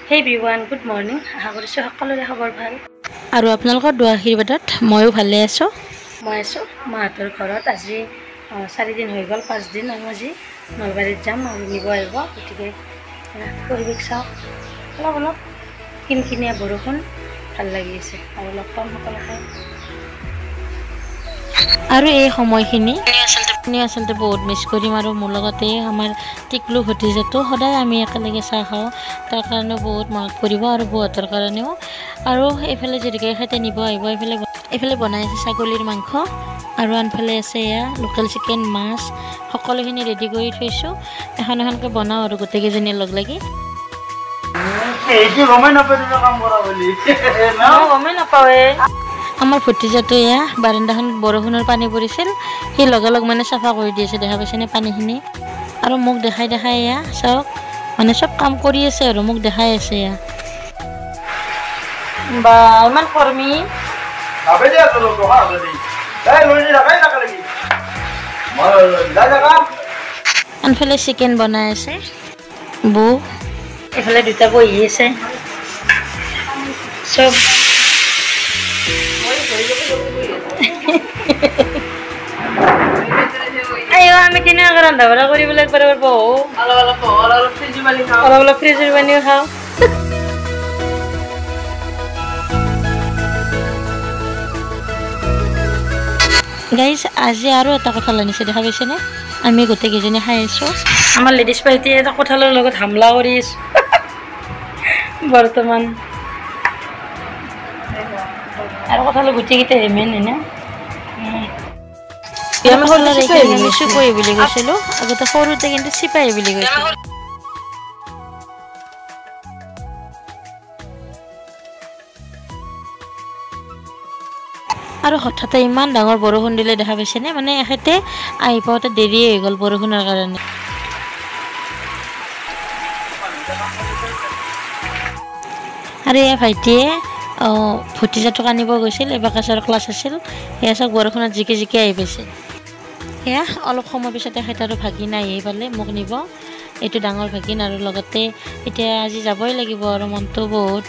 Hey everyone, good morning. আশা কৰিছোঁ সকলোৰে খবৰ ভাল আৰু আপোনালোকৰ দোৱা আশীৰ্বাদত ময়ো ভালে আছোঁ। মই আছোঁ মাহঁতৰ ঘৰত আজি 4 দিন হৈ গ'ল 5 দিন আৰু আজি নলবাৰীত যাম আৰু নিব আহিব গতিকে পৰিৱেশ চাওক অলপ কিনকিনীয়া বৰষুণ ভাল লাগি আছে আৰু লগ পাম সকলোকে আৰু এই সময়খিনি আচলতে বহুত মিছ কৰিম আৰু মোৰ লগতে আমাৰ টিকলু ভতিজাটো সদায় আমি একেলগে চাহ খাওঁ তাৰ কাৰণে বহুত মনত পৰিব আৰু বহুতৰ কাৰণেও আৰু এইফালে যিহেতুকে এখেতে নিব আহিব এইফালে বনাই আছে ছাগলীৰ মাংস আৰু আনফালে আছে এয়া লোকেল চিকেন মাছ সকলোখিনি ৰেডি কৰি থৈছোঁ এখনকৈ বনাওঁ আৰু গোটেইকেইজনী লগ লাগি গমেই নাপাওঁৱে আমাৰ ভতিজাটো এয়া বাৰাণ্ডাখনত বৰষুণৰ পানী পৰিছিল সি লগালগ মানে চাফা কৰি দি আছে দেখা পাইছেনে পানীখিনি আৰু মোক দেখাই এয়া চাওক মানে চব কাম কৰি আছে আৰু মোক দেখাই আছে এয়া বা ইমান কৰ্মী আনফালে চিকেন বনাই আছে বৌ এইফালে দুটা বহি আছে চব আমি তিনিজনকে ৰন্ধা বঢ়া কৰিবলৈ একবাৰ বহো অলপ ফ্ৰিজৰ পানীও খাওঁ গাইজ আজি আৰু এটা কঁঠাল আনিছে দেখা পাইছেনে আমি গোটেইকেইজনী খাই আছোঁ আমাৰ লেডিজ পাৰ্টিয়ে এটা কঁঠালৰ লগত হামলা কৰি আছোঁ বৰ্তমান আৰু কঁঠালৰ গুটিকেইটা মেইন হয় না চুপহি বুলি কৈছিলোঁ আগতে সৰুতে কিন্তু চিপাহী বুলি কৈছিলোঁ আৰু হঠাতে ইমান ডাঙৰ বৰষুণ দিলে দেখা পাইছেনে মানে এখেতে আহি পাওঁতে দেৰিয়ে হৈ গ'ল বৰষুণৰ কাৰণে আৰু এয়া ভাইটিয়ে ভতিজাটোক আনিব গৈছিল এবাকাছৰ ক্লাছ আছিল সেয়া চাওক বৰষুণত জিকি আহি পাইছে সেয়া অলপ সময় পিছতে এখেত আৰু ভাগিন আহি পালে মোক নিব এইটো ডাঙৰ ভাগিন আৰু লগতে এতিয়া আজি যাবই লাগিব আৰু মনটো বহুত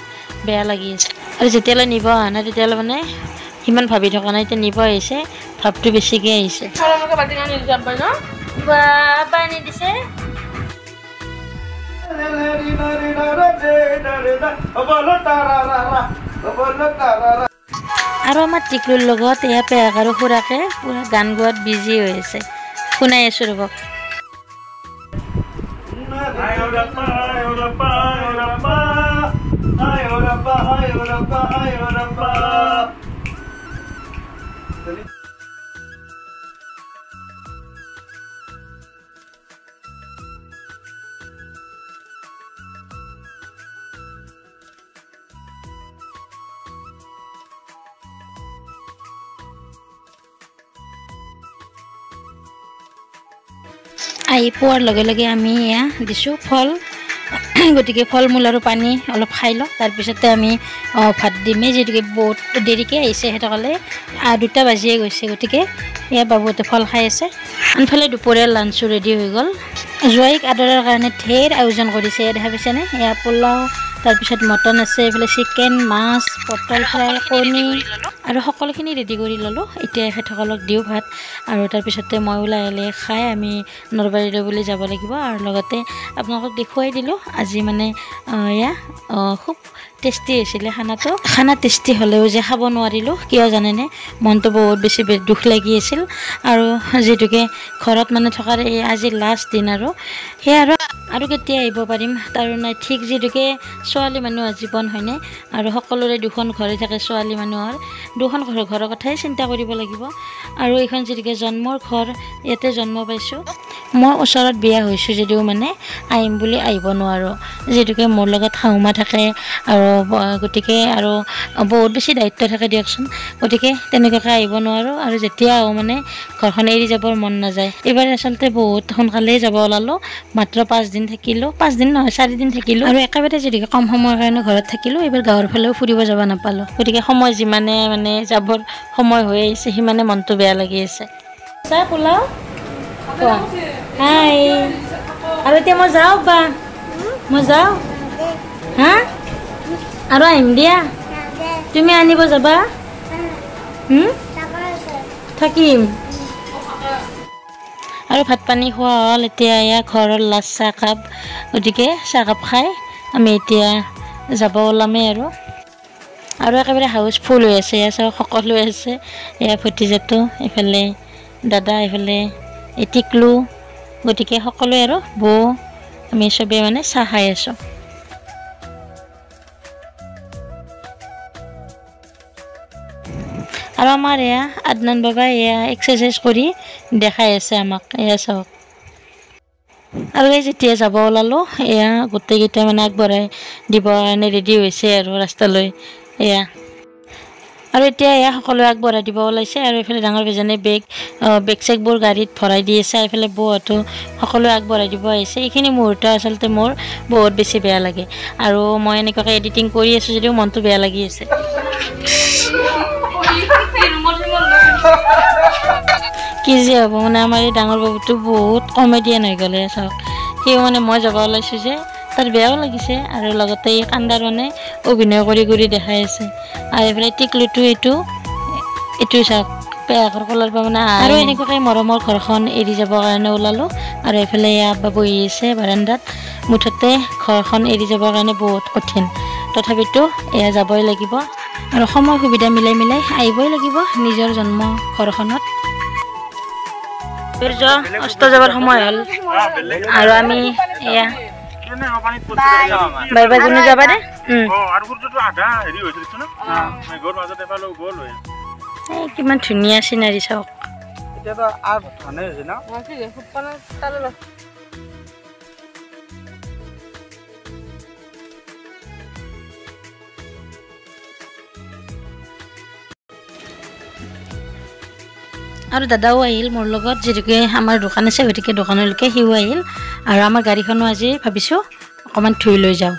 বেয়া লাগি আছে আৰু যেতিয়ালৈ নিব অহা নাই তেতিয়ালৈ মানে ইমান ভাবি থকা নাই এতিয়া নিব আহিছে ভাৱটো বেছিকৈ আহিছে পানী দিছে আৰু আমাৰ টিকলুৰ লগত এয়া পেহাক আৰু খুৰাকে পুৰা গান গোৱাত বিজি হৈ আছে শুনাই আছোঁ ৰ'বক আহি পোৱাৰ লগে লগে আমি এয়া দিছোঁ ফল গতিকে ফল মূল আৰু পানী অলপ খাই লওঁ তাৰপিছতে আমি ভাত দিমেই যিহেতুকে বহুত দেৰিকৈ আহিছে সিহঁতসকলে 2টা বাজিয়ে গৈছে গতিকে এয়া বাবুহঁতে ফল খাই আছে আনফালে দুপৰীয়াৰ লাঞ্চো ৰেডি হৈ গ'ল জোৱাইক আদৰাৰ কাৰণে ঢেৰ আয়োজন কৰিছে দেখা পাইছেনে এয়া পোলাও তাৰপিছত মটন আছে এইফালে চিকেন মাছ পটল ফ্ৰাই কণী আৰু সকলোখিনি ৰেডি কৰি ল'লোঁ এতিয়া এখেতসকলক দিওঁ ভাত আৰু তাৰপিছতে মই ওলাই খাই আমি নলবাৰীলৈ বুলি যাব লাগিব আৰু লগতে আপোনালোকক দেখুৱাই দিলোঁ আজি মানে এয়া খুব টেষ্টি হৈছিলে খানা টেষ্টি হ'লেও যে খাব নোৱাৰিলোঁ কিয় জানেনে মনটো বহুত বেছি দুখ লাগি আছিল আৰু যিহেতুকে ঘৰত মানে থকাৰ এই আজি লাষ্ট দিন আৰু সেয়া আৰু কেতিয়া আহিব পাৰিম তাৰো নাই ঠিক যিহেতুকে ছোৱালী মানুহৰ জীৱন হয়নে আৰু সকলোৰে দুখন ঘৰে থাকে ছোৱালী মানুহৰ দুখন ঘৰৰ কথাই চিন্তা কৰিব লাগিব আৰু এইখন যিহেতুকে জন্মৰ ঘৰ ইয়াতে জন্ম পাইছোঁ মই ওচৰত বিয়া হৈছোঁ যদিও মানে আহিম বুলি আহিব নোৱাৰোঁ যিহেতুকে মোৰ লগত শাহুমা থাকে আৰু গতিকে আৰু বহুত বেছি দায়িত্ব থাকে দিয়কচোন গতিকে তেনেকুৱাকৈ আহিব নোৱাৰোঁ আৰু যেতিয়া আহোঁ মানে ঘৰখন এৰি যাবৰ মন নাযায় এইবাৰ আচলতে বহুত সোনকালেই যাব ওলালোঁ মাত্ৰ 5 দিন থাকিলোঁ 5 দিন নহয় 4 দিন থাকিলোঁ আৰু একেবাৰে যিহেতুকে কম সময়ৰ কাৰণে ঘৰত থাকিলোঁ এইবাৰ গাঁৱৰ ফালেও ফুৰিব যাব নাপালোঁ গতিকে সময় যিমানে মানে যাবৰ সময় হৈ আহিছে সিমানে মনটো বেয়া লাগি আছে চাহ পোলাও হাই আৰু এতিয়া মই যাওঁ বা মই যাওঁ হা আৰু আহিম দিয়া তুমি আনিব যাবা থাকিম আৰু ভাত পানী খোৱা হ'ল এতিয়া এয়া ঘৰৰ লাষ্ট চাহকাপ গতিকে চাহকাপ খাই আমি এতিয়া যাব ওলামেই আৰু একেবাৰে হাউচফুল হৈ আছে এয়া চাওক সকলো আছে এয়া ভতিজাটো এইফালে দাদা এইফালে এই টিকলু গতিকে সকলোৱে আৰু বৌ আমি চবেই মানে চাহ খাই আছোঁ আৰু আমাৰ এয়া আদনান বাবা এয়া এক্সাৰচাইজ কৰি দেখাই আছে আমাক এয়া চাওক আৰু এই যেতিয়া যাব ওলালোঁ এয়া গোটেইকেইটা মানে আগবঢ়াই দিবৰ কাৰণে ৰেডি হৈছে আৰু ৰাস্তালৈ এয়া আৰু এতিয়া এয়া সকলোৱে আগবঢ়াই দিব ওলাইছে আৰু এইফালে ডাঙৰ কেইজনে বেগ চেগবোৰ গাড়ীত ভৰাই দি আছে এইফালে বৌহঁতো সকলোৱে আগবঢ়াই দিব আহিছে এইখিনি মুহূৰ্ত আচলতে মোৰ বহুত বেছি বেয়া লাগে আৰু মই এনেকুৱাকৈ এডিটিং কৰি আছোঁ যদিও মনটো বেয়া লাগি আছে কি যে হ'ব মানে আমাৰ এই ডাঙৰ বাবুটো বহুত কমেডিয়ান হৈ গ'লে চাওক সিও মানে মই যাব ওলাইছোঁ যে তাৰ বেয়াও লাগিছে আৰু লগতে এই কান্দাৰ মানে অভিনয় কৰি কৰি দেখাই আছে আৰু এইফালে টিকলুটো এইটো চাওক পেহাকৰ কলৰ পৰা মানে আৰু এনেকুৱাকৈ মৰমৰ ঘৰখন এৰি যাবৰ কাৰণে ওলালোঁ আৰু এইফালে আব্বা বহি আছে বাৰান্দাত মুঠতে ঘৰখন এৰি যাবৰ কাৰণে বহুত কঠিন তথাপিতো এয়া যাবই লাগিব আৰু সময় সুবিধা মিলাই আহিবই লাগিব নিজৰ জন্ম ঘৰখনত অস্ত যাবৰ সময় হ'ল আৰু আমি এয়া বাই বাই গুণে যাবা দে কিমান ধুনীয়া চিনাৰী চাওক আৰু দাদাও আহিল মোৰ লগত যিহেতুকে আমাৰ দোকান আছে গতিকে দোকানলৈকে সিও আহিল আৰু আমাৰ গাড়ীখনো আজি ভাবিছোঁ অকণমান ধুই লৈ যাওঁ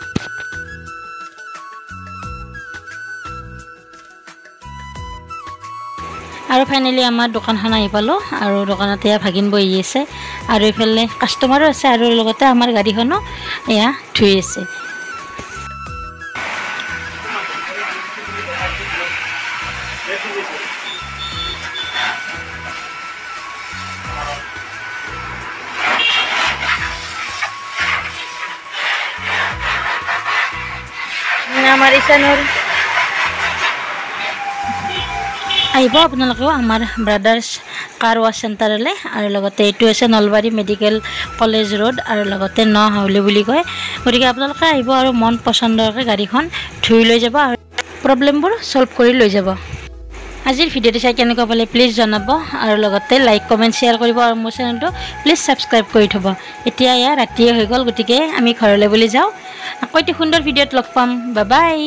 আৰু ফাইনেলি আমাৰ দোকানখন আহি পালোঁ আৰু দোকানতে এয়া ভাগিন বহি আছে আৰু এইফালে কাষ্টমাৰো আছে আৰু লগতে আমাৰ গাড়ীখনো এয়া ধুই আছে আমাৰ ইছানুৰ আহিব আপোনালোকেও আমাৰ ব্ৰাদাৰ্ছ কাৰ ৱাছ চেণ্টাৰলৈ আৰু লগতে এইটো আছে নলবাৰী মেডিকেল কলেজ ৰোড আৰু লগতে ন হাউলি বুলি কয় গতিকে আপোনালোকে আহিব আৰু মন পচন্দৰকৈ গাড়ীখন ধুই লৈ যাব আৰু প্ৰব্লেমবোৰ ছল্ভ কৰি লৈ যাব আজিৰ ভিডিঅ'টো চাই কেনেকুৱা পালে প্লিজ জনাব আৰু লগতে লাইক কমেণ্ট শ্বেয়াৰ কৰিব আৰু মোৰ চেনেলটো প্লিজ ছাবস্ক্ৰাইব কৰি থ'ব এতিয়া এয়া ৰাতিয়ে হৈ গ'ল গতিকে আমি ঘৰলৈ বুলি যাওঁ আকৌ এটি সুন্দৰ ভিডিঅ'ত লগ পাম বাই বাই